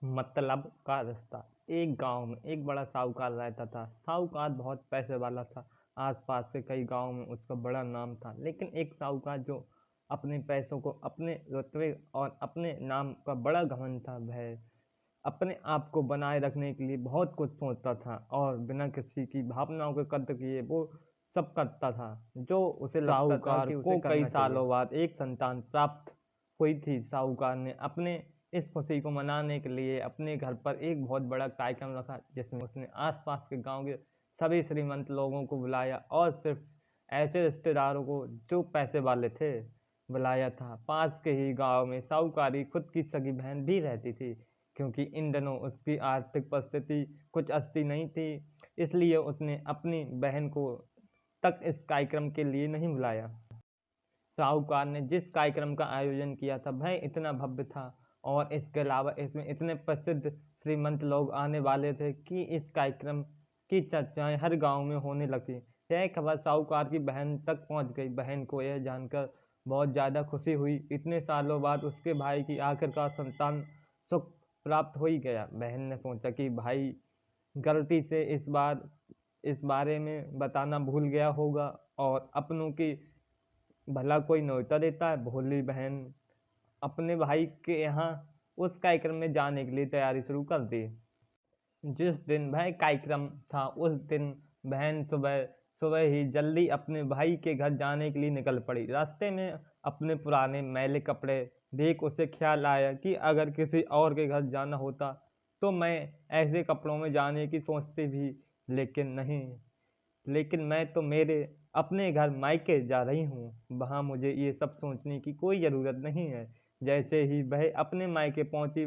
मतलब का रिश्ता। एक गांव में एक बड़ा साहूकार रहता था। साहूकार बहुत पैसे वाला था। आसपास के कई गांव में उसका बड़ा नाम था। लेकिन एक साहूकार जो अपने पैसों को, अपने रुतबे और अपने नाम का बड़ा घमंड था, वह अपने आप को बनाए रखने के लिए बहुत कुछ सोचता था और बिना किसी की भावनाओं के कद्र किए वो सब करता था जो उसे लगता था साहूकार कि उसे को कई करना चाहिए। सालों बाद एक संतान प्राप्त हुई थी। साहूकार ने अपने इस खुशी को मनाने के लिए अपने घर पर एक बहुत बड़ा कार्यक्रम रखा, जिसमें उसने आसपास के गांव के सभी श्रीमंत लोगों को बुलाया और सिर्फ ऐसे रिश्तेदारों को जो पैसे वाले थे बुलाया था। पास के ही गांव में साहूकारी खुद की सगी बहन भी रहती थी। क्योंकि इन दिनों उसकी आर्थिक परिस्थिति कुछ अच्छी नहीं थी, इसलिए उसने अपनी बहन को तक इस कार्यक्रम के लिए नहीं बुलाया। साहूकार ने जिस कार्यक्रम का आयोजन किया था वह इतना भव्य था और इसके अलावा इसमें इतने प्रसिद्ध श्रीमंत लोग आने वाले थे कि इस कार्यक्रम की चर्चाएं हर गांव में होने लगी। यह खबर साहूकार की बहन तक पहुंच गई। बहन को यह जानकर बहुत ज़्यादा खुशी हुई। इतने सालों बाद उसके भाई की आखिरकार संतान सुख प्राप्त हो ही गया। बहन ने सोचा कि भाई गलती से इस बारे में बताना भूल गया होगा और अपनों की भला कोई न्योता देता है। भोली बहन अपने भाई के यहाँ उस कार्यक्रम में जाने के लिए तैयारी शुरू कर दी। जिस दिन वह कार्यक्रम था उस दिन बहन सुबह सुबह ही जल्दी अपने भाई के घर जाने के लिए निकल पड़ी। रास्ते में अपने पुराने मैले कपड़े देख उसे ख्याल आया कि अगर किसी और के घर जाना होता तो मैं ऐसे कपड़ों में जाने की सोचती भी, लेकिन मैं तो मेरे अपने घर मायके जा रही हूँ। वहाँ मुझे ये सब सोचने की कोई ज़रूरत नहीं है। जैसे ही वह अपने मायके पहुँची,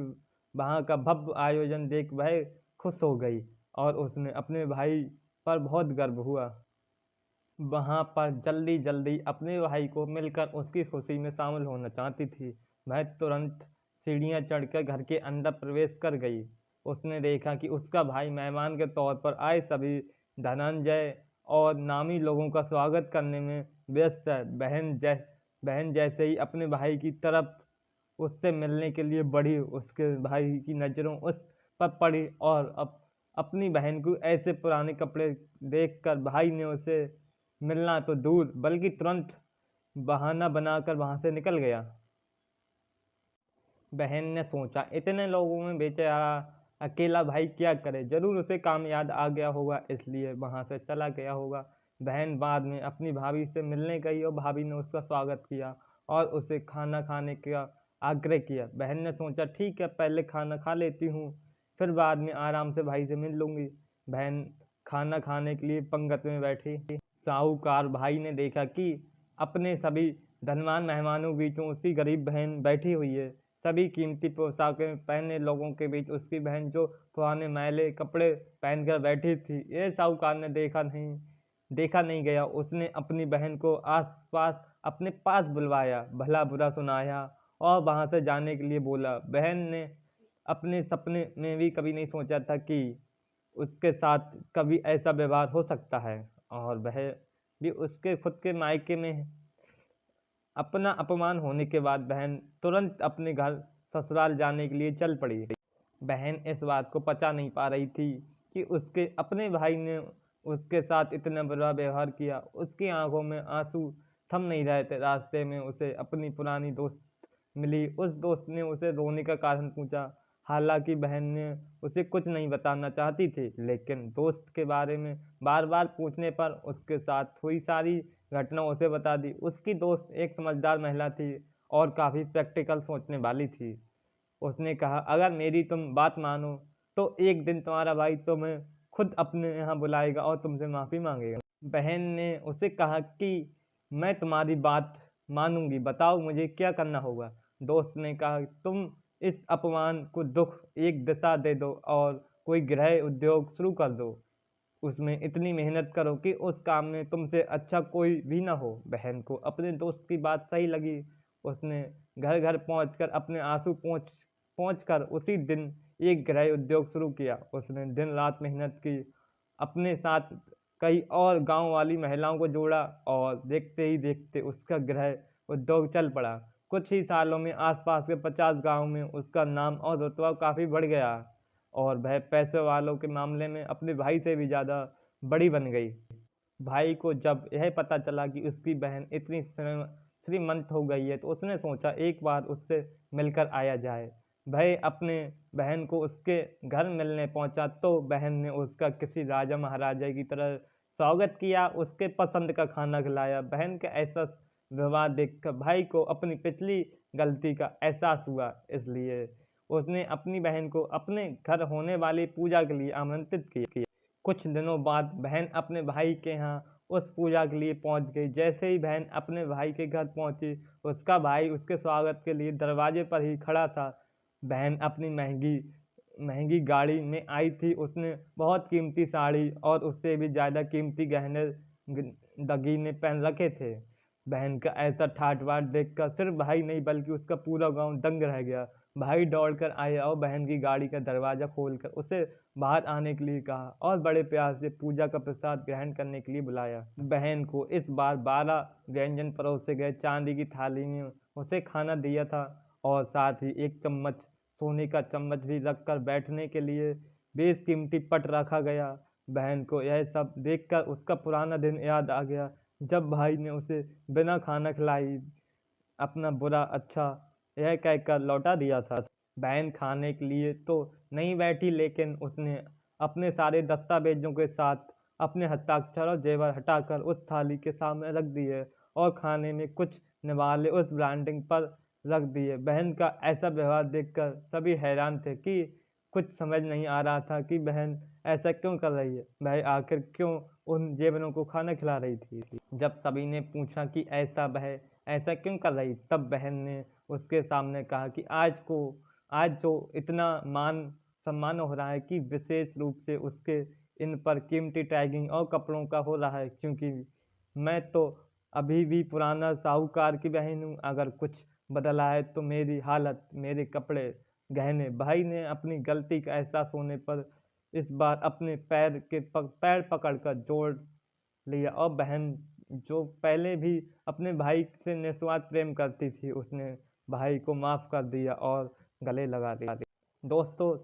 वहाँ का भव्य आयोजन देख वह खुश हो गई और उसने अपने भाई पर बहुत गर्व हुआ। वहाँ पर जल्दी जल्दी अपने भाई को मिलकर उसकी खुशी में शामिल होना चाहती थी। वह तुरंत सीढ़ियाँ चढ़कर घर के अंदर प्रवेश कर गई। उसने देखा कि उसका भाई मेहमान के तौर पर आए सभी धनंजय और नामी लोगों का स्वागत करने में व्यस्त है। बहन जैसे ही अपने भाई की तरफ उससे मिलने के लिए बढ़ी, उसके भाई की नज़रों उस पर पड़ी और अपनी बहन को ऐसे पुराने कपड़े देखकर भाई ने उसे मिलना तो दूर बल्कि तुरंत बहाना बनाकर वहां से निकल गया। बहन ने सोचा, इतने लोगों में बेचारा अकेला भाई क्या करे, जरूर उसे काम याद आ गया होगा, इसलिए वहां से चला गया होगा। बहन बाद में अपनी भाभी से मिलने गई और भाभी ने उसका स्वागत किया और उसे खाना खाने का आग्रह किया। बहन ने सोचा, ठीक है, पहले खाना खा लेती हूँ, फिर बाद में आराम से भाई से मिल लूंगी। बहन खाना खाने के लिए पंगत में बैठी। साहूकार भाई ने देखा कि अपने सभी धनवान मेहमानों के बीच उसकी गरीब बहन बैठी हुई है। सभी कीमती पोशाकें पहने लोगों के बीच उसकी बहन जो पुराने मैले कपड़े पहनकर बैठी थी, ये साहूकार ने देखा नहीं गया। उसने अपनी बहन को आसपास अपने पास बुलवाया, भला बुरा सुनाया और वहां से जाने के लिए बोला। बहन ने अपने सपने में भी कभी नहीं सोचा था कि उसके साथ कभी ऐसा व्यवहार हो सकता है और वह भी उसके खुद के मायके में। अपना अपमान होने के बाद बहन तुरंत अपने घर ससुराल जाने के लिए चल पड़ी। बहन इस बात को पचा नहीं पा रही थी कि उसके अपने भाई ने उसके साथ इतना बुरा व्यवहार किया। उसकी आंखों में आंसू थम नहीं रहे थे। रास्ते में उसे अपनी पुरानी दोस्त मिली। उस दोस्त ने उसे रोने का कारण पूछा। हालांकि बहन ने उसे कुछ नहीं बताना चाहती थी, लेकिन दोस्त के बारे में बार बार पूछने पर उसके साथ हुई सारी घटना उसे बता दी। उसकी दोस्त एक समझदार महिला थी और काफ़ी प्रैक्टिकल सोचने वाली थी। उसने कहा, अगर मेरी तुम बात मानो तो एक दिन तुम्हारा भाई तुम्हें खुद अपने यहाँ बुलाएगा और तुमसे माफ़ी मांगेगा। बहन ने उसे कहा कि मैं तुम्हारी बात मानूंगी, बताओ मुझे क्या करना होगा। दोस्त ने कहा, तुम इस अपमान को दुख एक दिशा दे दो और कोई गृह उद्योग शुरू कर दो। उसमें इतनी मेहनत करो कि उस काम में तुमसे अच्छा कोई भी ना हो। बहन को अपने दोस्त की बात सही लगी। उसने घर घर पहुंचकर अपने आंसू पहुंच कर उसी दिन एक गृह उद्योग शुरू किया। उसने दिन रात मेहनत की, अपने साथ कई और गांव वाली महिलाओं को जोड़ा और देखते ही देखते उसका गृह उद्योग चल पड़ा। कुछ ही सालों में आसपास के 50 गांव में उसका नाम और रुतबा काफ़ी बढ़ गया और वह पैसे वालों के मामले में अपने भाई से भी ज़्यादा बड़ी बन गई। भाई को जब यह पता चला कि उसकी बहन इतनी श्रीमंत हो गई है तो उसने सोचा एक बार उससे मिलकर आया जाए। भाई अपने बहन को उसके घर मिलने पहुंचा तो बहन ने उसका किसी राजा महाराजा की तरह स्वागत किया, उसके पसंद का खाना खिलाया। बहन का ऐसा व्यवहार देखकर भाई को अपनी पिछली गलती का एहसास हुआ, इसलिए उसने अपनी बहन को अपने घर होने वाली पूजा के लिए आमंत्रित किया। कुछ दिनों बाद बहन अपने भाई के यहाँ उस पूजा के लिए पहुंच गई। जैसे ही बहन अपने भाई के घर पहुंची, उसका भाई उसके स्वागत के लिए दरवाजे पर ही खड़ा था। बहन अपनी महंगी महंगी गाड़ी में आई थी, उसने बहुत कीमती साड़ी और उससे भी ज़्यादा कीमती गहने दगीने पहन रखे थे। बहन का ऐसा ठाट बाट देखकर सिर्फ भाई नहीं बल्कि उसका पूरा गांव दंग रह गया। भाई दौड़कर आया और बहन की गाड़ी का दरवाज़ा खोलकर उसे बाहर आने के लिए कहा और बड़े प्यार से पूजा का प्रसाद ग्रहण करने के लिए बुलाया। बहन को इस बार 12 व्यंजन परोसे गए चांदी की थाली में उसे खाना दिया था और साथ ही एक चम्मच सोने का चम्मच भी रखकर बैठने के लिए बेशकीमती पट रखा गया। बहन को यह सब देखकर उसका पुराना दिन याद आ गया, जब भाई ने उसे बिना खाना खिलाई अपना बुरा अच्छा यह कहकर लौटा दिया था। बहन खाने के लिए तो नहीं बैठी, लेकिन उसने अपने सारे दस्तावेजों के साथ अपने हस्ताक्षर और जेवर हटाकर उस थाली के सामने रख दिए और खाने में कुछ निवाले उस ब्रांडिंग पर रख दिए। बहन का ऐसा व्यवहार देखकर सभी हैरान थे कि कुछ समझ नहीं आ रहा था कि बहन ऐसा क्यों कर रही है, वह आखिर क्यों उन जेवरों को खाना खिला रही थी। जब सभी ने पूछा कि वह ऐसा क्यों कर रही, तब बहन ने उसके सामने कहा कि आज जो इतना मान सम्मान हो रहा है कि विशेष रूप से उसके इन पर कीमती टैगिंग और कपड़ों का हो रहा है, क्योंकि मैं तो अभी भी पुराना साहूकार की बहन हूँ। अगर कुछ बदला है तो मेरी हालत, मेरे कपड़े, गहने। भाई ने अपनी गलती का एहसास होने पर इस बार अपने पैर पकड़कर जोड़ लिया और बहन जो पहले भी अपने भाई से निस्वार्थ प्रेम करती थी, उसने भाई को माफ़ कर दिया और गले लगा दिया। दोस्तों,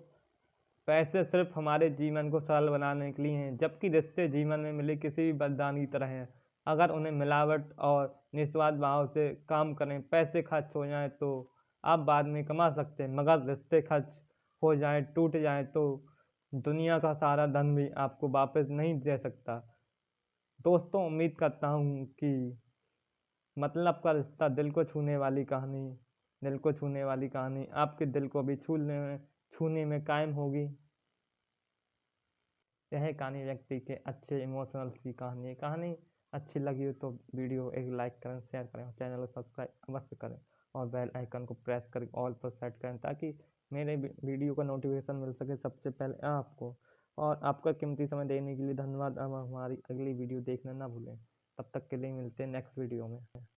पैसे सिर्फ हमारे जीवन को सरल बनाने के लिए हैं, जबकि रिश्ते जीवन में मिले किसी भी वरदान की तरह हैं। अगर उन्हें मिलावट और निस्वार्थ भाव से काम करें, पैसे खर्च हो जाएं तो आप बाद में कमा सकते हैं, मगर रिश्ते खर्च हो जाएं, टूट जाएं तो दुनिया का सारा धन भी आपको वापस नहीं दे सकता। दोस्तों, उम्मीद करता हूँ कि मतलब का रिश्ता दिल को छूने वाली कहानी आपके दिल को भी छूने में कायम होगी। यह कहानी व्यक्ति के अच्छे इमोशनल्स की कहानी है। कहानी अच्छी लगी हो तो वीडियो एक लाइक करें, शेयर करें, चैनल को सब्सक्राइब अवश्य करें और बेल आइकन को प्रेस कर ऑल पर सेट करें, ताकि मेरे वीडियो का नोटिफिकेशन मिल सके सबसे पहले आपको। और आपका कीमती समय देने के लिए धन्यवाद। अब हमारी अगली वीडियो देखना ना भूलें। तब तक के लिए मिलते हैं नेक्स्ट वीडियो में।